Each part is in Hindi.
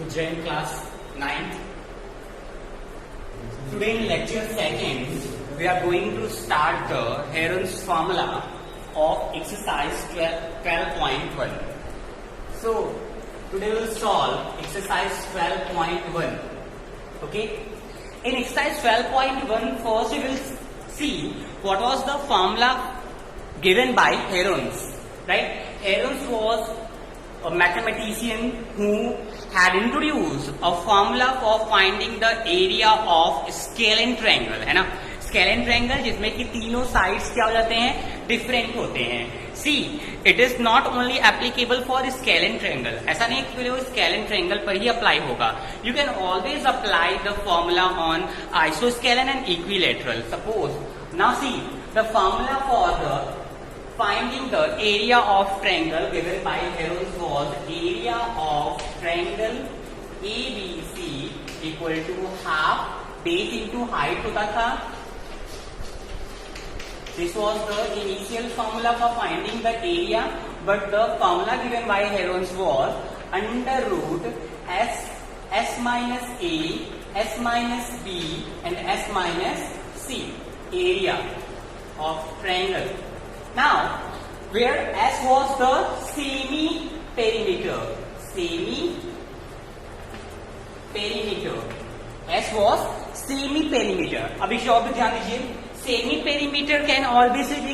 Join class 9th. Today in lecture 2nd, we are going to start the Heron's formula of exercise 12.1. So, today we will solve exercise 12.1. Okay? In exercise 12.1, first we will see what was the formula given by Heron's. Right? Heron's was a mathematician who had introduced a formula for finding the area of scalene triangle, है ना? Scalene triangle जिसमें कि तीनों sides क्या हो जाते हैं, different होते हैं. See, it is not only applicable for scalene triangle. ऐसा नहीं कि वो scalene triangle पर ही apply होगा. You can always apply the formula on isoscalene and equilateral. Suppose now see the formula for the finding the area of triangle given by Heron's was area of triangle ABC equal to half base into height होता था. This was the initial formula for finding the area, but the formula given by Heron's was under root s minus a, s minus b and s minus c area of triangle. Now, where S was the semi-perimeter, S was semi-perimeter. अभी शब्द ध्यान दीजिए, semi-perimeter can always be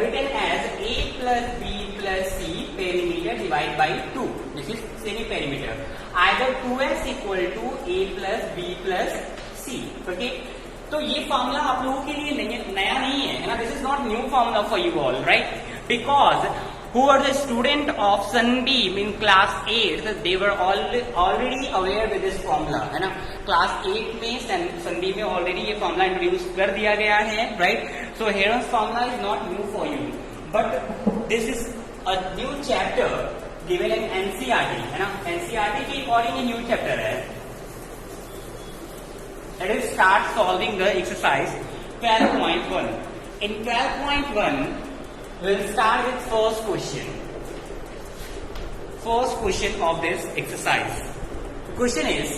written as A plus B plus C perimeter divided by 2. This is semi-perimeter. Either 2S equal to A plus B plus C. Okay. तो ये फॉर्मूला आप लोगों के लिए नया नहीं है ना. This is not new formula for you all, right? Because who are the student of Sunbeam in class 8 they were already aware with this formula, है ना. क्लास 8 में सनबीम में ऑलरेडी ये फॉर्मूला इंट्रोड्यूस कर दिया गया है, right? So herons formula is not new for you, but this is a new chapter given in NCERT, है ना. एनसीईआरटी के अकॉर्डिंग ये न्यू चैप्टर है. Let us start solving the exercise 12.1. In 12.1, we will start with first question. First question of this exercise. The question is,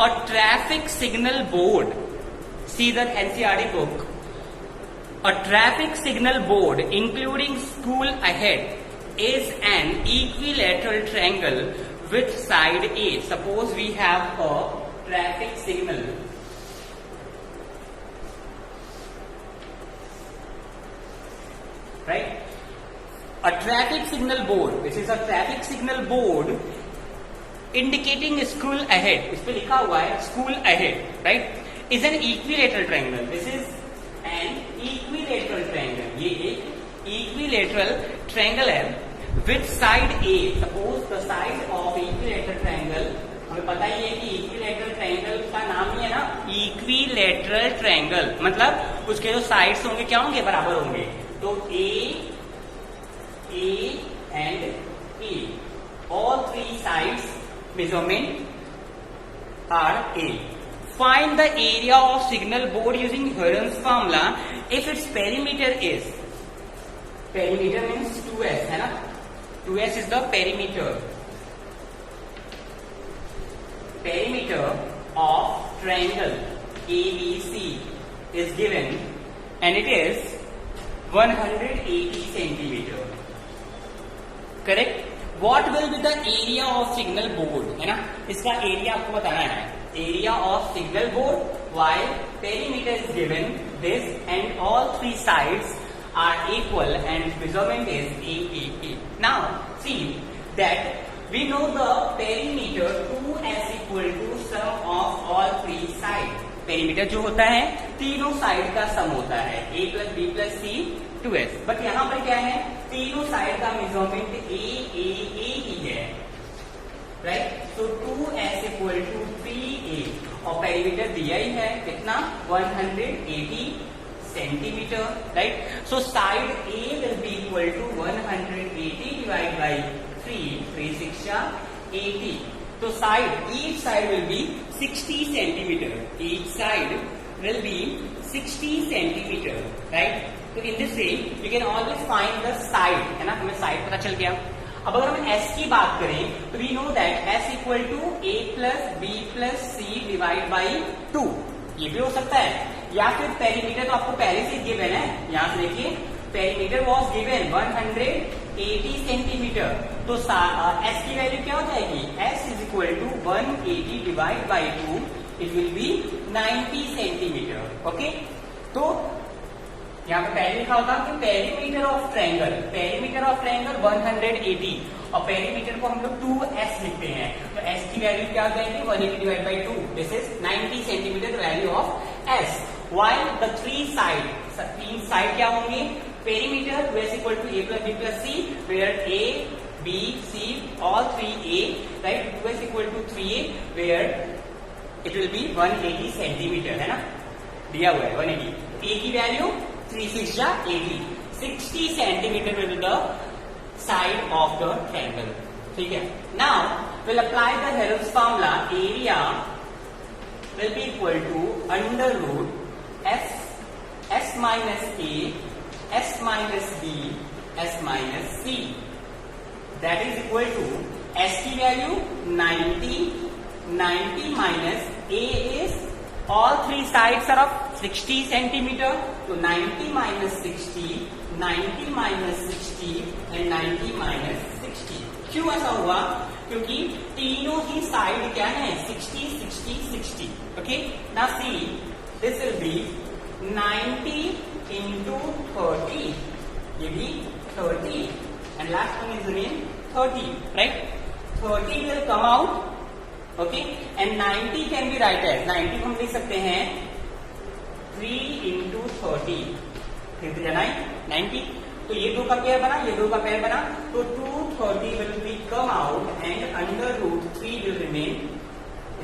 a traffic signal board, see the NCERT book, a traffic signal board including school ahead is an equilateral triangle with side A. Suppose we have a traffic signal. Right? A traffic signal board. This is a traffic signal board indicating school ahead. इस पे लिखा हुआ है school ahead, right? Is an equilateral triangle. This is an equilateral triangle. ये एक equilateral triangle है with side A. Suppose the side of equilateral triangle, हमें पता ही है कि equilateral triangle का नाम ही है ना equilateral triangle. मतलब उसके जो sides होंगे क्या होंगे, बराबर होंगे. तो A and A, all three sides measurement are A. Find the area of signal board using Heron's formula if its perimeter is, perimeter means 2S, है ना. 2S is the perimeter of triangle ABC is given and it is 180 centimeter. Correct? What will be the area of signal board? है ना. इसका एरिया आपको बताना है. Area of signal board while perimeter is given this and all three sides are equal and measurement is A. Now see that we know the perimeter 2S equal to sum of all three sides. Perimeter जो होता है तीनों साइड का सम होता है, A plus B plus C 2S. But यहाँ पर क्या है, तीनों साइड का मेजरमेंट A ही है, right? So 2S equal to 3A और पेरीमीटर दिया ही है कितना, 180 centimetre, right? So side A will be equal to 180 divide by 3 6 80. So each side will be 60 centimeter. Each side will be 60 centimeter, right? So in this way, you can always find the side, है ना. हमें side पता चल गया. अब अगर हम s की बात करें तो we know that s equal to a plus B plus C divide by 2, ये भी हो सकता है, या फिर पेरीमीटर तो आपको पहले से गिवन है, यहां से देखिए पेरीमीटर वॉज गिवन 180 सेंटीमीटर, तो s की वैल्यू क्या हो जाएगी, s is equal to 180 divide by 2, it will be 90 centimetre. Okay, तो यहाँ पे पहले लिखा होगा कि पेरीमीटर ऑफ ट्रायंगल 180 और पेरीमीटर को हम लोग 2s लिखते हैं, तो s की वैल्यू क्या हो जाएगी 180 divide by 2, this is 90 centimetre value of s। While the तीन साइड क्या होंगे, perimeter 2s equal to a plus b plus c, where a b c all 3a, right, 2s equal to 3a, where it will be 180 centimetre, है ना, दिया हुआ है 180, a की वैल्यू 3 6 जा 80, 60 centimetre will be the side of the triangle. ठीक है, now will apply the Herold's formula, area will be equal to under root s minus a s minus b s minus c, that is equal to s की value 90 minus a is all three sides are of 60 centimetre, तो 90 माइनस 60, 90 माइनस 60 एंड 90 माइनस 60। क्यों ऐसा हुआ, क्योंकि तीनों ही साइड क्या है 60 60 60। Okay, now see this will be 90 into 30, ये भी 30 and last one is remain 30, right, 30 will come out, okay, and 90 can be write as 90 को हम लिख सकते हैं 3 into 30, फिर से जाना है 90, तो ये दो का पेयर बना, ये दो का पेयर बना, तो 230 will be come out and under root 3 will remain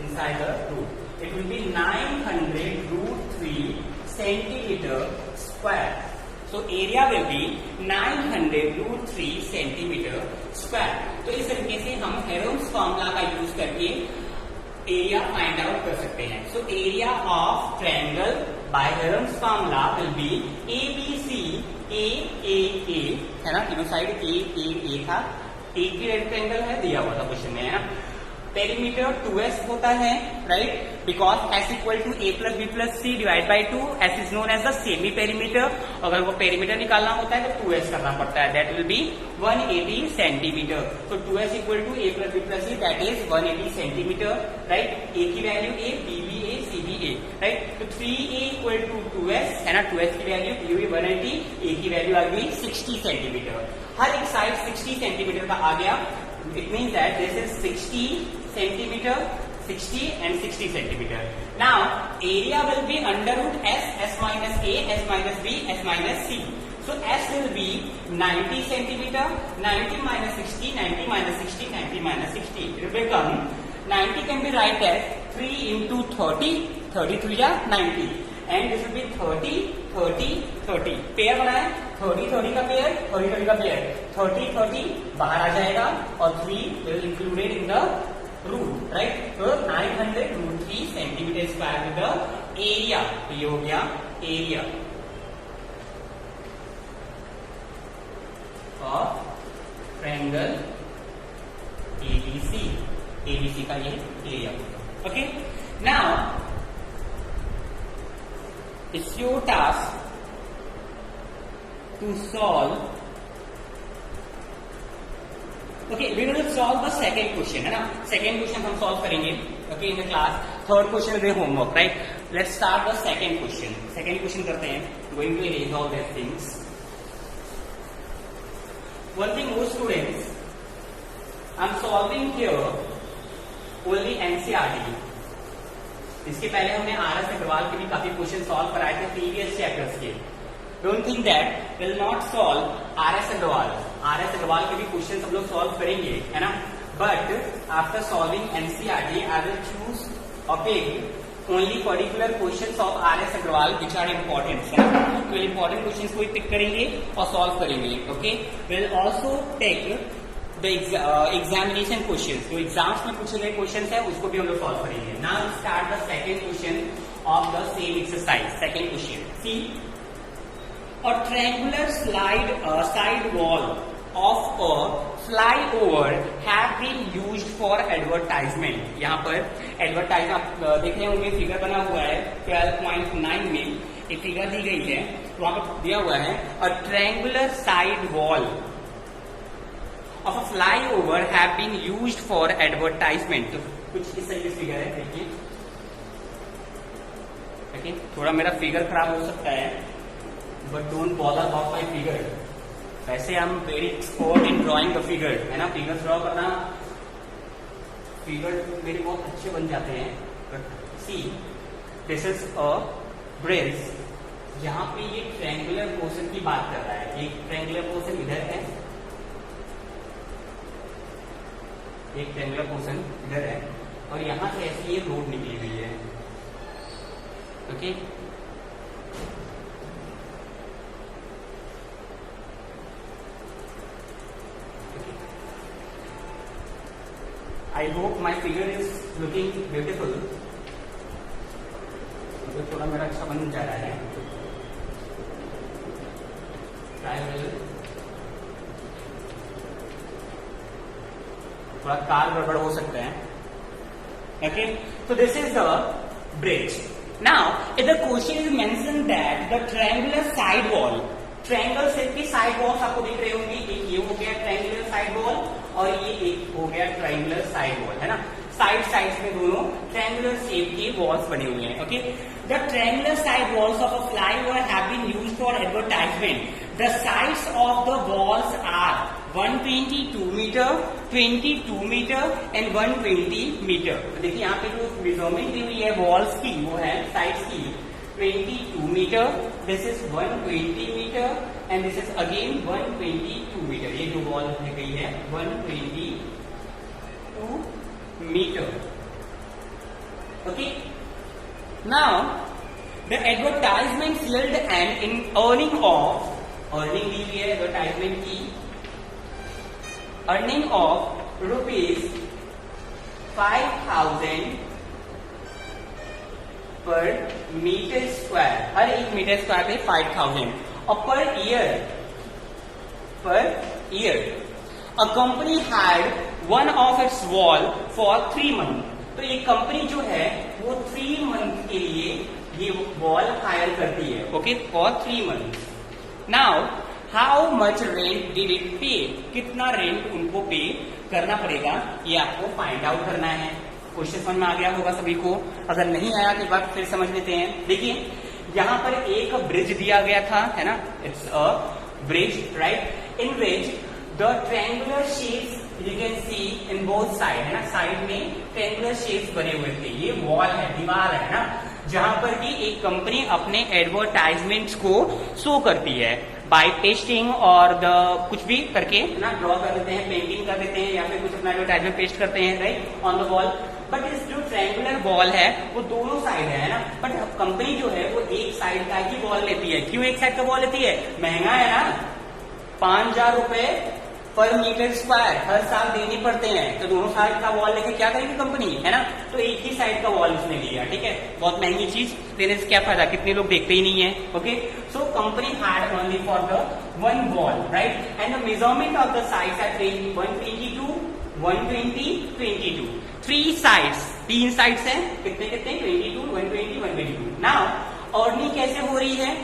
inside the root, it will be 900 root 3 centimeter square, so area will be 900 root 3 centimeter square। तो इस तरीके से हम हेरोल्ड्स फार्मूला का यूज करके एरिया फाइंड आउट कर सकते हैं। So area of triangle by Herold's formula will be ABC A, है ना, तीनों साइड A था, एक ही रेक्टेंगल है, दिया हुआ था क्वेश्चन में, है ना, पेरीमीटर 2s होता है, right, because s equal to a plus b plus c divide by 2, s is known as the semi perimeter, अगर वो पेरीमीटर निकालना होता है तो 2s करना पड़ता है, दैट विल बी 180 सेंटीमीटर, तो 2s equal to a plus b plus c that is 180 centimetre, right, a की वैल्यू a, b भी a, c भी a, राइट, तो 3a इक्वल टू 2s, है ना, 2s की वैल्यू ये भी 180, a की वैल्यू आ गई 60 सेंटीमीटर, हर एक साइड 60 सेंटीमीटर का आ गया, it means that this is 60 centimeter, 60 and 60 centimeter. Now area will be under root s minus a, s minus b, s minus c. So s will be 90 centimeter, 90 minus 60, 90 minus 60, 90 minus 60. It will become 90 can be write as 3 into 30, 33 या 90, and this will be 30, 30, 30. Pair बना है 30 30 का पेयर, 30 30 का पेयर, 30 30 बाहर आ जाएगा और 3 will included in the root, right? So 900 root 3 centimetre square with the area, तो ये हो गया area of triangle ABC, ABC का ये area. Okay, now it's your task to solve, okay, we will solve the second question, है ना, second question हम solve करेंगे, okay, in the class, third question will be homework, right? Let's start the second question, second question करते हैं, going to erase all these things। One thing more students, I'm solving here only NCERT, इसके पहले हमने RS अग्रवाल के भी काफी क्वेश्चन सॉल्व कराए थे प्रीवियस चैप्टर्स के, don't think that will not solve RS Agarwal, RS Agarwal के भी क्वेश्चन हम लोग सॉल्व करेंगे, है ना, but after solving NCERT I will choose और pick only particular questions of RS Agarwal which are important, है ना, तो इम्पोर्टेंट क्वेश्चंस को पिक करेंगे और सॉल्व करेंगे। Okay, will also take the examination question, जो एग्जाम्स में पूछे गए क्वेश्चन है उसको भी हम लोग सॉल्व करेंगे। Now start the second question of the same exercise. Second question, see a triangular side wall of a flyover have been used for advertisement. यहाँ पर एडवर्टाइज आप देख रहे होंगे, फिगर बना हुआ है 12.9 में एक फिगर दी गई है, वहां पर दिया हुआ है a triangular side wall of a flyover have been used for advertisement. तो कुछ इस तरीके से फिगर है, देखिए थोड़ा मेरा फिगर खराब हो सकता है, but don't bother about my figure. वैसे I am very expert in drawing the figure, है ना। फिगर ड्रॉ करना, फिगर मेरे बहुत अच्छे बन जाते हैं। But see this is a bridge. यहाँ पे ये ट्रायंगुलर पोर्शन की बात कर रहा है। एक ट्रायंगुलर पोर्शन इधर है, एक ट्रायंगुलर पोर्शन इधर है, और यहाँ से ऐसी ये रोड निकली हुई है। Okay, I hope my figure is looking beautiful. तो थोड़ा मेरा अच्छा बन जा रहा है। थोड़ा कार गड़बड़ हो सकता है। ओके, तो this is the bridge. Now if the question is mention that the triangular side wall, triangle shape की साइड वॉल्स आपको दिख रही होंगी। एक ये हो गया ट्रायंगुलर साइड वॉल, और ये एक हो गया ट्रायंगुलर साइड वॉल, है ना। साइड में दोनों ट्रायंगुलर शेप की वॉल्स बनी हुई हैं। Okay, the triangular side walls of a flyover have been used for advertisement. The sides of the walls are 122 metre, 22 metre and 120 metre. तो देखिए यहाँ पे जो मेजरमेंट दी हुई है वॉल्स की, वो है साइड्स की 22 meter, this is 120 meter and this is again 122 meter। ये जो वॉल दी गई है 122 meter। Okay, now the advertisement yield and in earning दी हुई है एडवर्टाइजमेंट की, earning of rupees 5,000 पर मीटर स्क्वायर। हर एक मीटर स्क्वायर पे 5,000 और per year a company had one of its wall for 3 month. तो ये कंपनी जो है वो 3 मंथ के लिए ये वॉल हायर करती है। Okay, for 3 month. Now how much rent did it पे, कितना रेंट उनको पे करना पड़ेगा, ये आपको फाइंड आउट करना है। क्वेश्चन समझ में आ गया होगा सभी को। अगर नहीं आया तो एक बार फिर समझ लेते हैं। देखिए यहाँ पर एक ब्रिज दिया गया था, है ना। It's a bridge, right, in which the triangular shapes you can see in both side, है ना। साइड में ट्रायंगुलर शेप्स बने हुए थे। ये वॉल है, दीवार है ना, जहां पर कि एक कंपनी अपने एडवर्टाइजमेंट्स को शो करती है बाय पेस्टिंग और द कुछ भी करके ना, ड्रॉ कर देते हैं, पेंटिंग कर देते हैं, या फिर कुछ अपना एडवर्टाइजमेंट पेस्ट करते हैं, right, on the wall. But इस जो ट्रायंगुलर वॉल है वो दोनों साइड है ना, बट कंपनी जो है वो एक साइड का ही वॉल लेती है। क्यों एक साइड का वॉल लेती है? महंगा है ना, 5,000 रुपए पर मीटर स्क्वायर हर साल देने पड़ते हैं। तो दोनों साइड का वॉल लेके क्या करेगी कंपनी, है ना। तो एक ही साइड का वॉल उसने लिया, ठीक है। बहुत महंगी चीज देने से क्या फायदा, कितने लोग देखते ही नहीं है। Okay, so company had only for the one wall, right, and the measurement of the sides are 122, 120, 22। 3 sides, 3 sides हैं, कितने 22, 120, 122। नाउ अर्निंग कैसे हो रही है?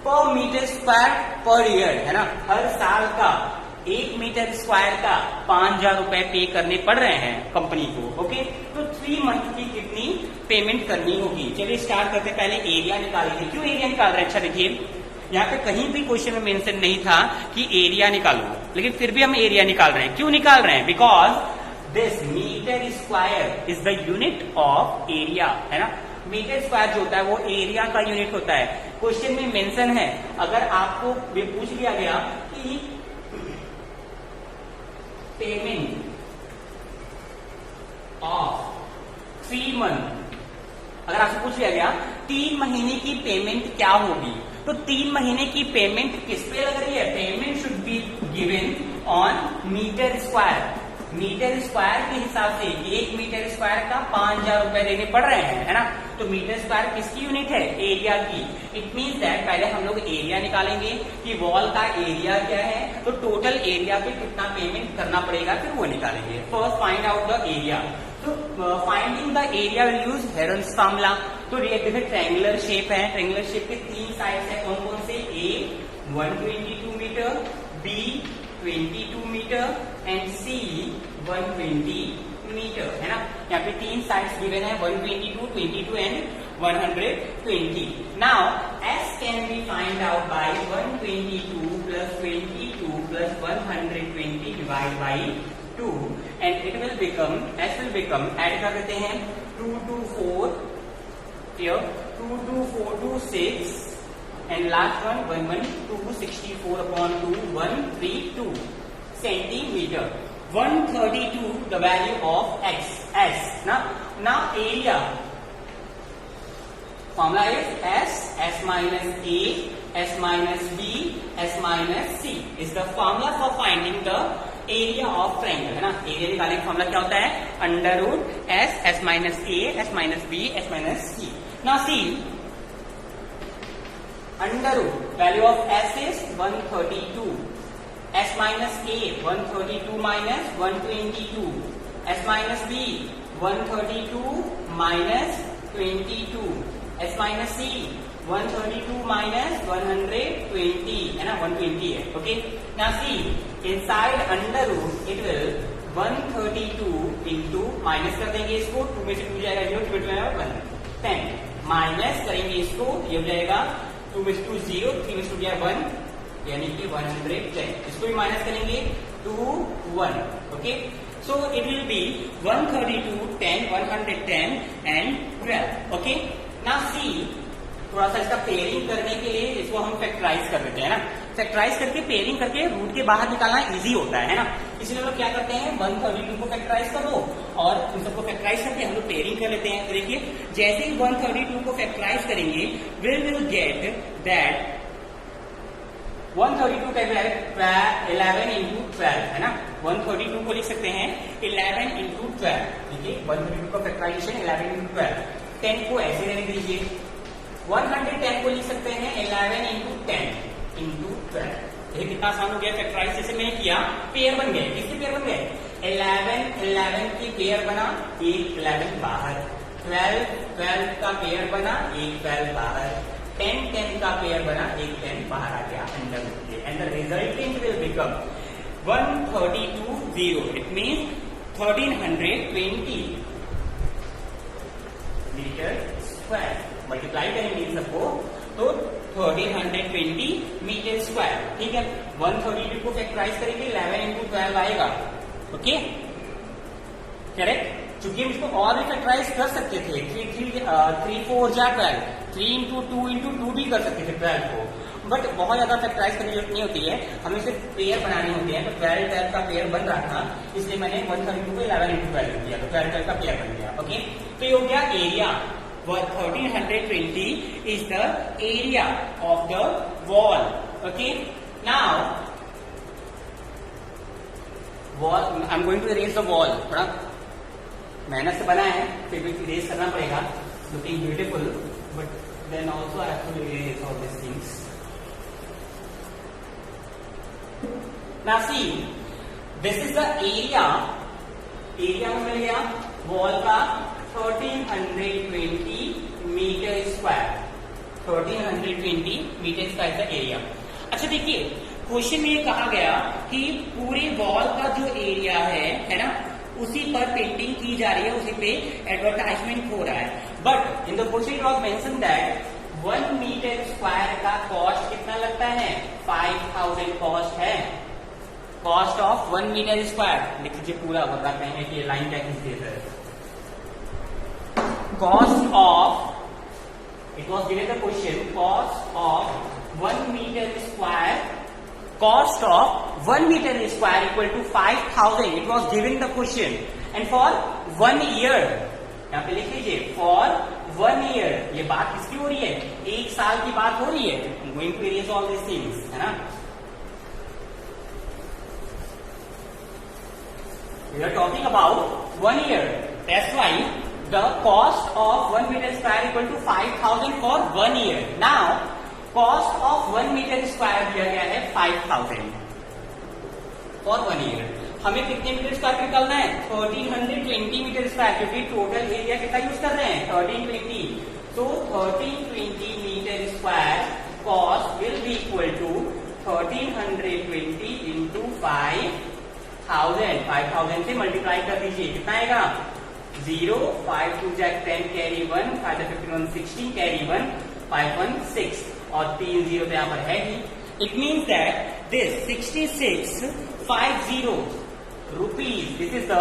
पर मीटर स्क्वायर पर ईयर, है ना। हर साल का 1 मीटर स्क्वायर का 5,000 रुपए पे करने पड़ रहे हैं कंपनी को। ओके, तो 3 मंथ की कितनी पेमेंट करनी होगी? चलिए स्टार्ट करते, पहले एरिया निकालेंगे। क्यों एरिया निकाल रहे हैं? अच्छा देखिए, यहाँ पे कहीं भी क्वेश्चन में मेंशन नहीं था कि एरिया निकालो, लेकिन फिर भी हम एरिया निकाल रहे हैं। क्यों निकाल रहे हैं? Because this metre square is the unit of area, है ना। मीटर स्क्वायर जो होता है वो एरिया का यूनिट होता है। क्वेश्चन में मेंशन है, अगर आपको पूछ लिया गया कि पेमेंट ऑफ 3 मंथ, अगर आपसे पूछ लिया गया 3 महीने की पेमेंट क्या होगी, तो 3 महीने की पेमेंट किस पे लग रही है? Payment should be given on metre square. Metre square के हिसाब से 1 मीटर स्क्वायर का 5,000 रुपए देने पड़ रहे हैं, है ना। तो मीटर स्क्वायर किसकी यूनिट है? एरिया की। इट मीन्स दैट पहले हम लोग एरिया निकालेंगे कि वॉल का एरिया क्या है, तो टोटल एरिया पे कितना पेमेंट करना पड़ेगा फिर वो निकालेंगे। First find out the area. तो finding the area will use Heron's formula. तो देखिए ट्रायंगुलर शेप है, ट्रायंगुलर शेप के 3 साइड्स है, कौन कौन से? A 122 meter, B 22 metre and C 120 meter, है ना। यहाँ पे 3 साइड्स गिवन है, 122, 22 and 120. Now S can be find out by 122 plus 22 plus 120 divided by 2 and it will become, S will become, add कर देते हैं 2 to 4 here, 2 to 4 to 6 and last one 112 upon 2 132 centimeter. 132 the value of X. S. Now area. Formula is S minus A, S minus B, S minus C is the formula for finding the area of triangle, है ना। एरिया निकालने का फॉर्मूला क्या होता है? Under root S minus A, S minus B, S minus C. Now see, under root value of S is 132, S minus A 132 minus 122, S minus B 132 minus 22, S minus C 132 minus 120, है ना, 120 है, okay. Now see, inside under root it will 132 into minus कर देंगे इसको, 2 में से 2 जाएगा 0, 2 में 2 1 10 माइनस करेंगे इसको, ये हो जाएगा 2 में से 2 0, 3 में से 2 जाएगा 1 यानी कि 110। इसको भी माइनस करेंगे 2 1, okay. So it will be 132, 10, 110 and 12, okay. Now see, थोड़ा सा इसका पेयरिंग करने के लिए इसको हम फैक्टराइज कर देते हैं ना। फैक्टराइज करके पेयरिंग करके रूट के बाहर निकालना इजी होता है ना। इसलिए लोग क्या करते हैं, 132 को फैक्टराइज कर दो और इन सबको फैक्टराइज करके हम लोग पेयरिंग कर लेते हैं। तो देखिए जैसे ही 132 को फैक्टराइज करेंगे विल गेट दैट 132 का 11 इंटू 12, है ना। 132 को लिख सकते हैं 11 इंटू 12। देखिए 132 का फैक्टराइजेशन 11 इंटू 12। 10 को ऐसे रहने दीजिए। 110 को लिख सकते हैं 11 इंटू 10 इंटू 12। ये कितना आसान हो गया फैक्टराइज। जैसे मैंने किया पेयर बन गए। किसके पेयर बन गए? 11 की पेयर बना, एक 11 बाहर। 12 का पेयर बना, एक 12 बाहर। 10 का पेयर बना, एक 10 बाहर आ गया अंडर रूट के। And the resultant will become 132 0। It means 1320 metre square. Multiply करेंगे इन सबको तो 1320 मीटर स्क्वायर, ठीक है। 132 को फैक्टराइज करेंगे 11 इंटू 12 आएगा, ओके करेक्ट। चूंकि हम इसको और भी फैक्टराइज कर सकते थे, 3 4 जा 12, 3 इंटू 2 इंटू 2 भी कर सकते थे 12 को, बट बहुत ज्यादा फैक्टराइज करने की जरूरत नहीं होती है, हमें सिर्फ पेयर बनानी होती है। तो 12 का पेयर बन रहा था इसलिए मैंने 132 को 11 इंटू 12 किया, तो 12 का पेयर बन गया, ओके। तो ये हो गया area. 1320 is the area of the wall, okay. Now wall, I'm going to erase the wall. थोड़ा मेहनत से बना है फिर भी इरेज करना पड़ेगा। Looking beautiful but then also I have to erase all this things. Now see, this is the area। Area में मिल गया वॉल का 1320 मीटर स्क्वायर। 1320 मीटर स्क्वायर का एरिया। अच्छा देखिए क्वेश्चन में ये कहा गया कि पूरे वॉल का जो एरिया है ना, उसी पर पेंटिंग की जा रही है, उसी पे एडवर्टाइजमेंट हो रहा है। But in the question it was mention that 1 metre square का कॉस्ट कितना लगता है? 5000 कॉस्ट है। कॉस्ट ऑफ 1 मीटर स्क्वायर लिख लीजिए पूरा, बताते हैं कि लाइन क्या खींचती है। Cost of, it was given the question, cost of 1 meter square, cost of 1 meter square equal to 5000. It was given the question and for 1 year, यहाँ पे लिख लीजिए for 1 year। ये बात किसकी हो रही है? 1 साल की बात हो रही है। I'm going to erase all these things, है ना। We are talking about 1 year. That's why the cost of 1 meter square equal to 5,000 for 1 year. Now, cost of 1 meter square दिया गया है 5,000 for 1 year. हमें कितने मीटर स्क्वायर निकालना है? 1320 मीटर स्क्वायर, क्योंकि टोटल एरिया कितना यूज कर रहे हैं? 1320. So 1320 metre square cost will be equal to 1320 into 5,000. 5,000 से मल्टीप्लाई कर दीजिए, कितना आएगा? 0, 5 2 10 कैरी 1, 5 51 16 कैरी 1, 5 1 6 और 3 0 तो यहाँ पर है ही. It means that this 6650 rupees, this is the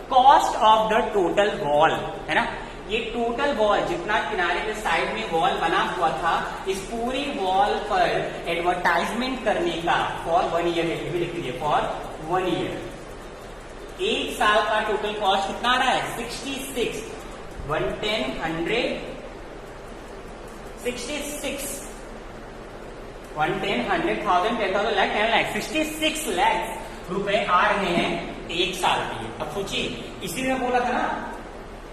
cost of the total wall, है ना. ये टोटल वॉल जितना किनारे के साइड में वॉल बना हुआ था, इस पूरी वॉल पर एडवर्टाइजमेंट करने का फॉर 1 ईयर लिख लीजिए, फॉर 1 ईयर. एक साल का टोटल कॉस्ट कितना आ रहा है? 66 110 100 66 110 100,000 10,000 लाख 10 लाख 66 लाख रुपए आ रहे हैं एक साल के लिए. अब सोचिए, इसीलिए मैं बोला था ना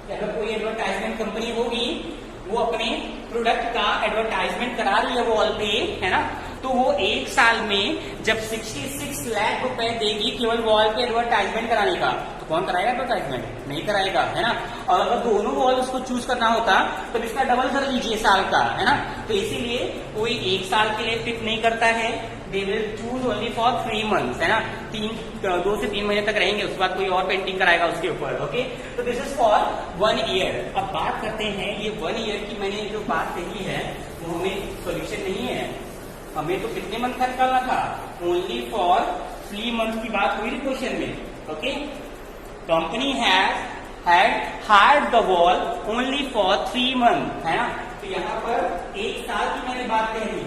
कि अगर कोई एडवर्टाइजमेंट कंपनी होगी, वो अपने प्रोडक्ट का एडवर्टाइजमेंट करा रही है वॉल पे, है ना, तो वो एक साल में जब 66 लाख रुपए देगी केवल वॉल पे एडवर्टाइजमेंट कराने का, तो कौन कराएगा एडवर्टाइजमेंट? नहीं कराएगा, है ना. और अगर दोनों वॉल उसको चूज करना होता तो इसका डबल कर लीजिए साल का, है ना. तो इसीलिए कोई एक साल के लिए पिक नहीं करता है. They will choose only for 3 months, है ना. 2 से 3 महीने तक रहेंगे, उसके बाद कोई और पेंटिंग कराएगा उसके ऊपर. ओके, तो दिस इज फॉर 1 ईयर. अब बात करते हैं, ये 1 ईयर की मैंने जो बात कही है वो हमें सोल्यूशन नहीं है. हमें तो कितने मंथ का निकालना था? ओनली फॉर 3 मंथ की बात हुई थी क्वेश्चन में. Okay, company had hired the wall only for 3 month, है ना. तो यहाँ पर एक साल की मैंने बात कही,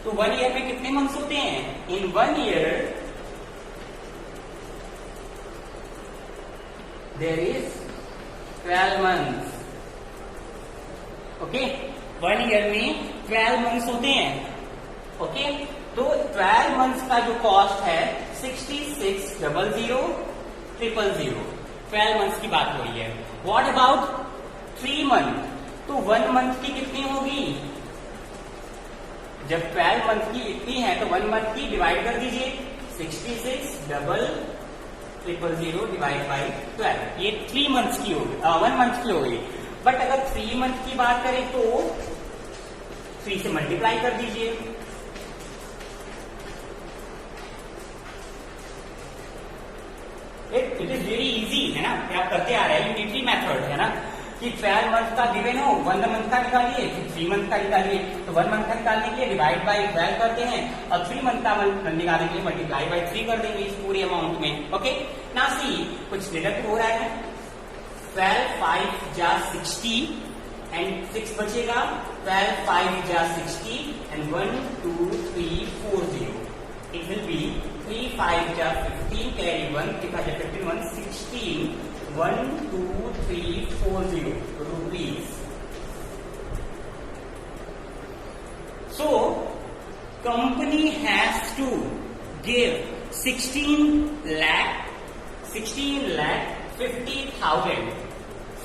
तो 1 ईयर में कितने मंथ्स होते हैं? In 1 year there is 12 months. Okay, 1 year में 12 मंथ्स होते हैं. ओके, तो 12 मंथ्स का जो कॉस्ट है 66,000,000. 12 मंथ्स की बात हो रही है. What about 3 month? तो 1 मंथ की कितनी होगी? जब 12 मंथ की इतनी है तो 1 मंथ की डिवाइड कर दीजिए. 66,000,000 डिवाइड बाई 12, ये 3 मंथ्स की होगी, 1 मंथ की होगी. बट अगर 3 मंथ की बात करें तो 3 से मल्टीप्लाई कर दीजिए. इट इज वेरी इजी, है ना. आप करते आ रहे हैं यूनिटरी मेथड, है ना, कि 12 मंथ का गिवन हो, 1 मंथ का निकालिए, फिर 3 मंथ का निकालिए. तो 1 मंथ का निकालने के लिए डिवाइड बाई 12 करते हैं और 3 मंथ का निकालने के लिए मल्टीप्लाई बाई 3 कर देंगे इस पूरे अमाउंट में. ओके, ना सी कुछ डिडक्ट हो रहा है. 12 5 जा 60 एंड 6 बचेगा. 12 5 जा 60 and 1 2 3 4 0. It will be 3 5 ja 15 carry 1 3 5 ja 15 1 16 1 2 3 4 0 rupees. So company has to give 16 lakh 50,000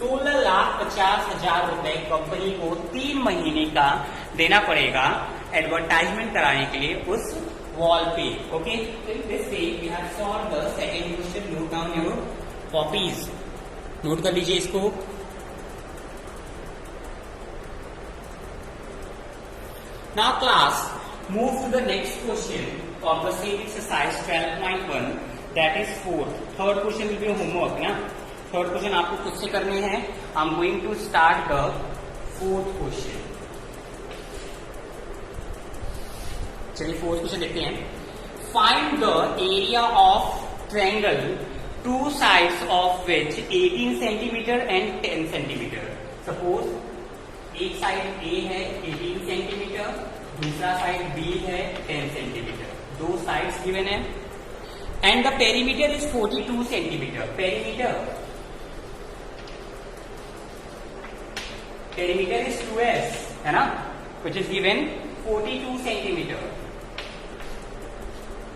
16,50,000 रुपए कंपनी को 3 महीने का देना पड़ेगा एडवर्टाइजमेंट कराने के लिए उस वॉल पे. Okay, in this way we have solved the second question. Note down your copies. Note कर लीजिए इसको. Now class, move to the next question of the same exercise 12.1, that is 4th. Third question will be homework, ना. Third question आपको खुद से करने हैं. I'm going to start the 4th question. चलिए 4th क्वेश्चन देखते हैं. Find the area of triangle, 2 sides of which 18 centimetre and 10 centimetre. Suppose एक साइड A है 18 सेंटीमीटर, दूसरा साइड B है 10 सेंटीमीटर. 2 साइड्स गिवन है and the perimeter is 42 centimetre. Perimeter is 2S, है ना, which is given 42 centimetre.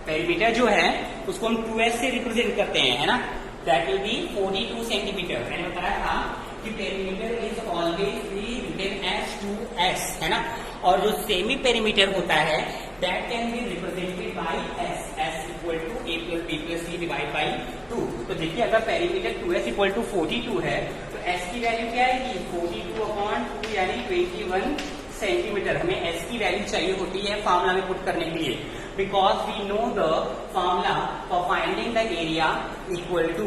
Perimeter जो है उसको हम 2S से रिप्रेजेंट करते हैं, है ना. That will be 42 centimetre. मैंने बताया था कि perimeter is always be written as 2s, है ना, और जो सेमी पेरीमीटर होता है that can be represented by s, s equal to a plus b plus c divide by 2। तो देखिए अगर पेरीमीटर 2s इक्वल टू 42 है तो s की वैल्यू क्या आएगी 42/2 यानी 21 सेंटीमीटर। हमें s की वैल्यू चाहिए होती है फार्मूला में पुट करने के लिए, because we know the formula for finding the area equal to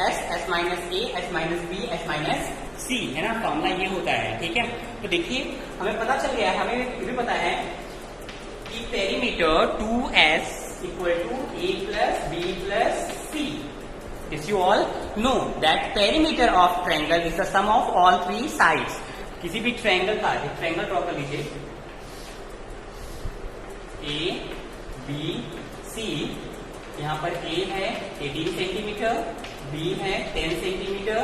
s minus a, s minus b, s minus c, है ना, फार्मूला ये होता है। ठीक है, तो देखिए हमें पता चल गया है, हमें ये भी पता है कि perimeter 2s equal to a plus b plus c। This you all know that perimeter of triangle is the sum of all three sides। किसी भी ट्रायंगल का एक ट्रायंगल ड्रॉ कर लीजिए, A, B, C। यहाँ पर A है 18 सेंटीमीटर, B है 10 सेंटीमीटर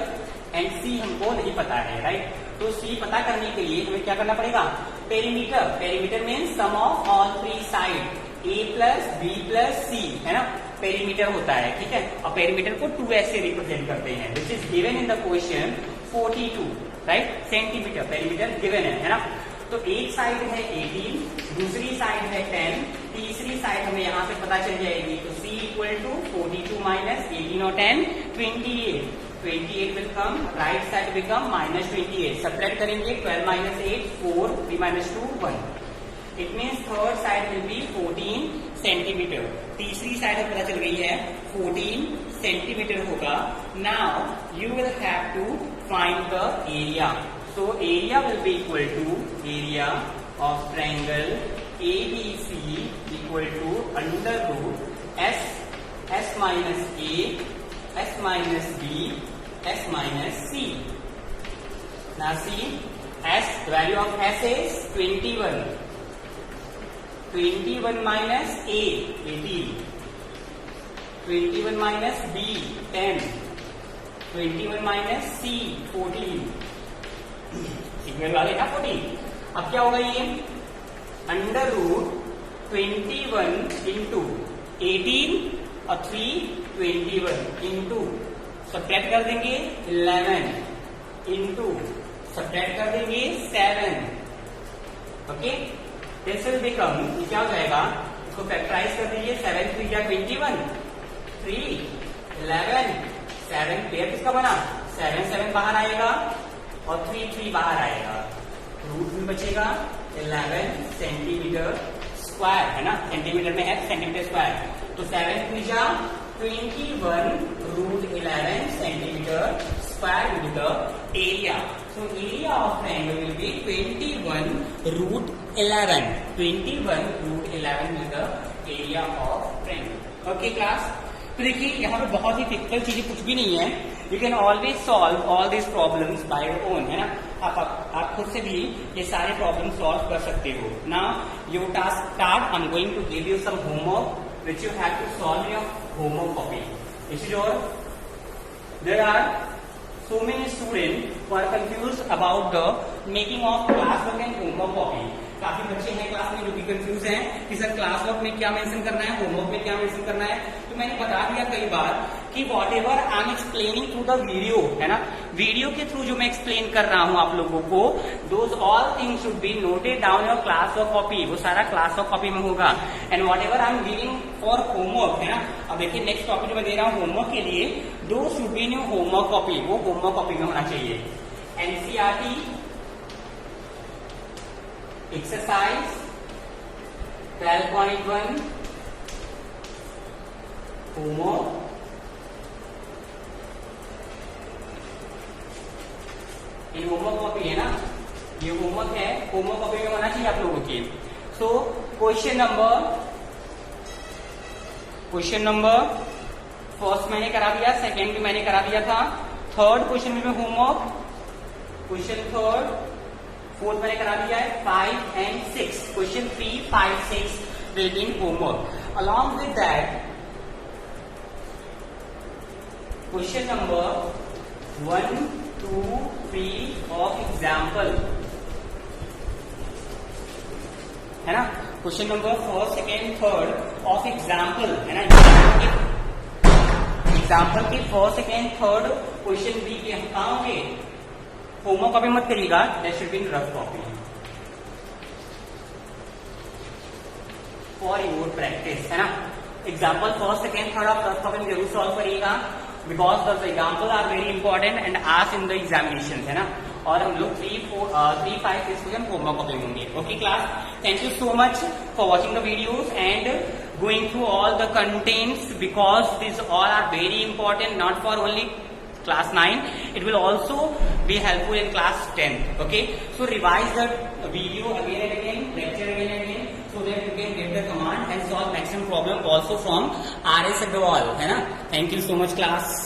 एंड C हमको नहीं पता है, राइट। तो C पता करने के लिए हमें क्या करना पड़ेगा, perimeter. Perimeter means sum of all three side, A plus B plus C, है ना, पेरीमीटर होता है। ठीक है, और पेरीमीटर को 2s से रिप्रेजेंट करते हैं, which is given in the question 42, right, centimetre perimeter given है ना। तो एक साइड है 18, दूसरी साइड है 10, तीसरी साइड हमें यहाँ से पता चल जाएगी। तो C इक्वल टू 42 माइनस 18 और 10 28। 28 will come, right side become minus 28। Subtract करेंगे 12 minus 8 4, 3 minus 2 1। It means third side will be 14 centimetre. तीसरी साइड हमें पता चल गई है 14 सेंटीमीटर होगा। Now you will have to find the area। So area will be equal to area of triangle ABC equal to under root s minus a, s minus b, s minus c। Now see, s, the value of s is 21। 21 minus a, 18। 21 minus b, 10। 21 minus c, 14। Signal वाले ना 14। अब क्या होगा ये, अंडर रूट 21 इंटू 18 और 3 21 इंटू सब्ट्रैक्ट कर देंगे 11 इंटू सब्ट्रैक्ट कर देंगे 7। ओके, दिस विल बिकम, क्या हो जाएगा, इसको फैक्टराइज कर दीजिए। 7 3 या 21, 3 11, 7 पेयर किसका बना, 7 7 बाहर आएगा और 3 3 बाहर आएगा, रूट में बचेगा 11 सेंटीमीटर स्क्वायर, है ना, सेंटीमीटर में है सेंटीमीटर स्क्वायर। तो 7 3 जा 21 root 11 centimetre square with the area. So area of triangle will be 21 root 11। 21 root 11 is the area of triangle। Okay class, तो देखिए यहाँ पे बहुत ही डिफिकल्ट चीजें कुछ भी नहीं है। You can always solve all this problems by your own, है ना, आप खुद से भी ये सारे प्रॉब्लम सॉल्व कर सकते हो। Now your task start, I am going to give you some homework which you have to solve your homework copy. This is your, there are so many students who are confused about the making of classwork and homework copy। काफी बच्चे हैं क्लास में जो कि कंफ्यूज हैं कि सर क्लास वर्क में क्या मेंशन करना है, होमवर्क में क्या मेंशन करना है। तो मैंने बता दिया कई बार कि what ever I am explaining through the video, है ना, वीडियो के थ्रू जो मैं एक्सप्लेन कर रहा हूं आप लोगों को, those all things should be noted down your class work copy. वो सारा क्लास वर्क कॉपी में होगा। And what ever I am giving for homework, है ना, अब देखिए नेक्स्ट टॉपिक जो मैं दे रहा हूँ होमवर्क के लिए, दो should be in your homework copy, वो होमवर्क कॉपी में होना चाहिए। एनसीईआरटी एक्सरसाइज 12.1 होमवर्क, ये होमवर्क कॉपी है ना, ये होमवर्क है, होमवर्क कॉपी में होना चाहिए आप लोगों की। सो क्वेश्चन नंबर फर्स्ट मैंने करा दिया, सेकेंड भी मैंने करा दिया था, थर्ड क्वेश्चन में होमवर्क, क्वेश्चन थर्ड फोर्थ मैंने करा दिया है, 5 and 6, question 3 5 6 will be in homework। along with that question number 1 2 3 of example, है ना, question number first second third of example, है ना, एग्जाम्पल के फर्स्ट सेकेंड थर्ड क्वेश्चन बी के कहाँ होंगे, होमो कॉपी मत करिएगा, that should be in rough copy for your practice, है ना। एग्जाम्पल फर्स्ट सेकेंड थर्ड आप रफ कॉपी में जरूर सॉल्व करिएगा, because the example are very important and asked in the examination, है ना। और हम लोग 3, 5 क्वेश्चन होमवर्क कॉपी होंगे। Okay class, thank you so much for watching the videos and going through all the contents, because these all are very important, not for only class 9, it will also be helpful in class 10. Okay, so revise the video again and again, lecture again and again, so that you can get the command and solve maximum problem also from RS Agrawal, है ना। Thank you so much class.